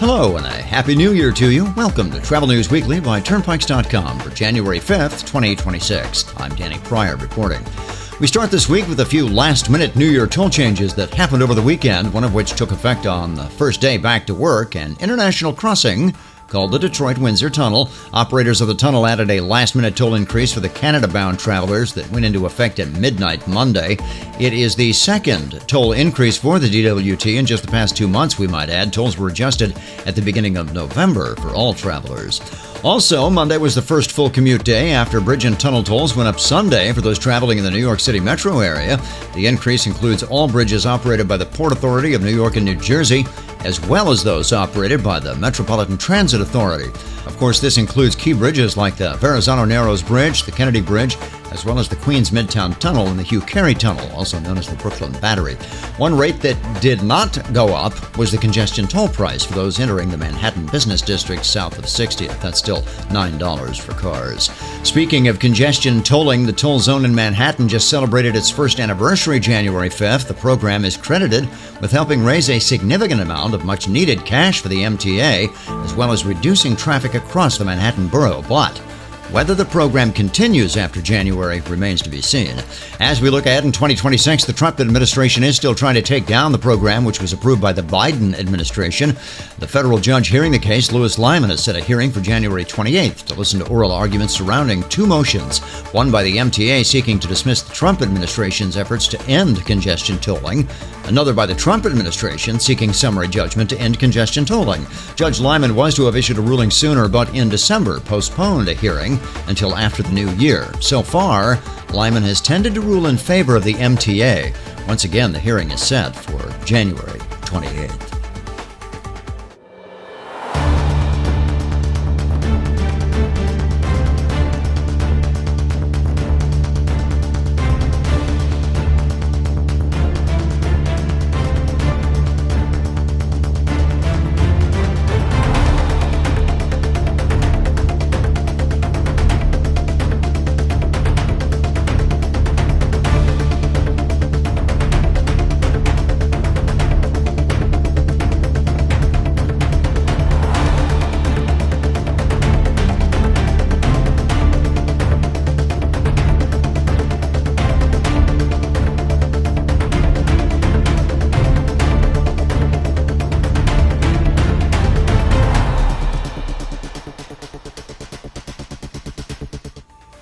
Hello and a Happy New Year to you. Welcome to Travel News Weekly by Turnpikes.com for January 5th, 2026. I'm Danny Pryor reporting. We start this week with a few last-minute New Year toll changes that happened over the weekend, one of which took effect on the first day back to work. An international crossing called the Detroit Windsor Tunnel. Operators of the tunnel added a last-minute toll increase for the Canada-bound travelers that went into effect at midnight Monday. It is the second toll increase for the DWT in just the past 2 months, we might add. Tolls were adjusted at the beginning of November for all travelers. Also, Monday was the first full commute day after bridge and tunnel tolls went up Sunday for those traveling in the New York City metro area. The increase includes all bridges operated by the Port Authority of New York and New Jersey, as well as those operated by the Metropolitan Transit Authority. Of course, this includes key bridges like the Verrazano Narrows Bridge, the Kennedy Bridge, as well as the Queens Midtown Tunnel and the Hugh Carey Tunnel, also known as the Brooklyn Battery. One rate that did not go up was the congestion toll price for those entering the Manhattan Business District south of 60th. That's still $9 for cars. Speaking of congestion tolling, the toll zone in Manhattan just celebrated its first anniversary January 5th. The program is credited with helping raise a significant amount of much-needed cash for the MTA, as well as reducing traffic across the Manhattan borough. But whether the program continues after January remains to be seen. As we look ahead in 2026, the Trump administration is still trying to take down the program, which was approved by the Biden administration. The federal judge hearing the case, Louis Lyman, has set a hearing for January 28th to listen to oral arguments surrounding two motions, one by the MTA seeking to dismiss the Trump administration's efforts to end congestion tolling, another by the Trump administration seeking summary judgment to end congestion tolling. Judge Lyman was to have issued a ruling sooner, but in December postponed a hearing until after the new year. So far, Lyman has tended to rule in favor of the MTA. Once again, the hearing is set for January 28th.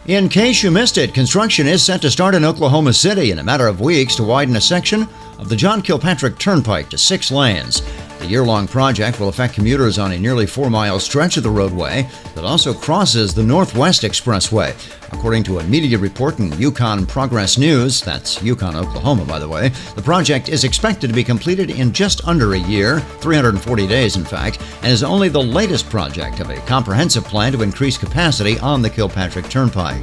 In case you missed it, construction is set to start in Oklahoma City in a matter of weeks to widen a section of the John Kilpatrick Turnpike to 6 lanes. The year-long project will affect commuters on a nearly 4-mile stretch of the roadway that also crosses the Northwest Expressway. According to a media report in Yukon Progress News, that's Yukon, Oklahoma, by the way, the project is expected to be completed in just under a year, 340 days in fact, and is only the latest project of a comprehensive plan to increase capacity on the Kilpatrick Turnpike.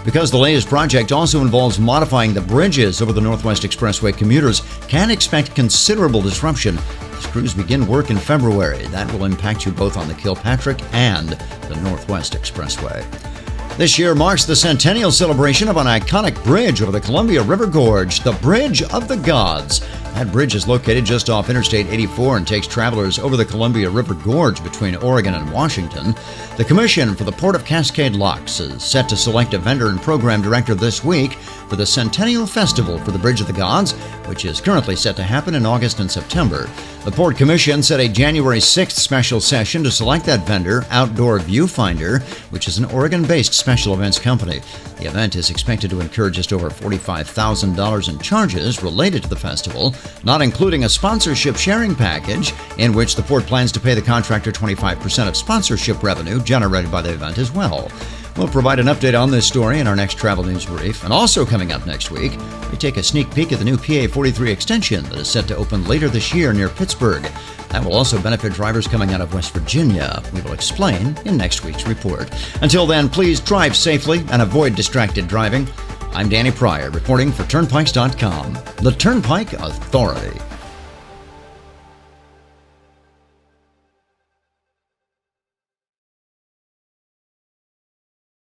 Because the latest project also involves modifying the bridges over the Northwest Expressway, commuters can expect considerable disruption as crews begin work in February. That will impact you both on the Kilpatrick and the Northwest Expressway. This year marks the centennial celebration of an iconic bridge over the Columbia River Gorge, the Bridge of the Gods. That bridge is located just off Interstate 84 and takes travelers over the Columbia River Gorge between Oregon and Washington. The Commission for the Port of Cascade Locks is set to select a vendor and program director this week for the Centennial Festival for the Bridge of the Gods, which is currently set to happen in August and September. The Port Commission set a January 6th special session to select that vendor, Outdoor Viewfinder, which is an Oregon-based special events company. The event is expected to incur just over $45,000 in charges related to the festival, not including a sponsorship sharing package in which the port plans to pay the contractor 25% of sponsorship revenue generated by the event as well. We'll provide an update on this story in our next Travel News Brief. And also coming up next week, we take a sneak peek at the new PA 43 extension that is set to open later this year near Pittsburgh. That will also benefit drivers coming out of West Virginia. We will explain in next week's report. Until then, please drive safely and avoid distracted driving. I'm Danny Pryor, reporting for Turnpikes.com, the Turnpike Authority.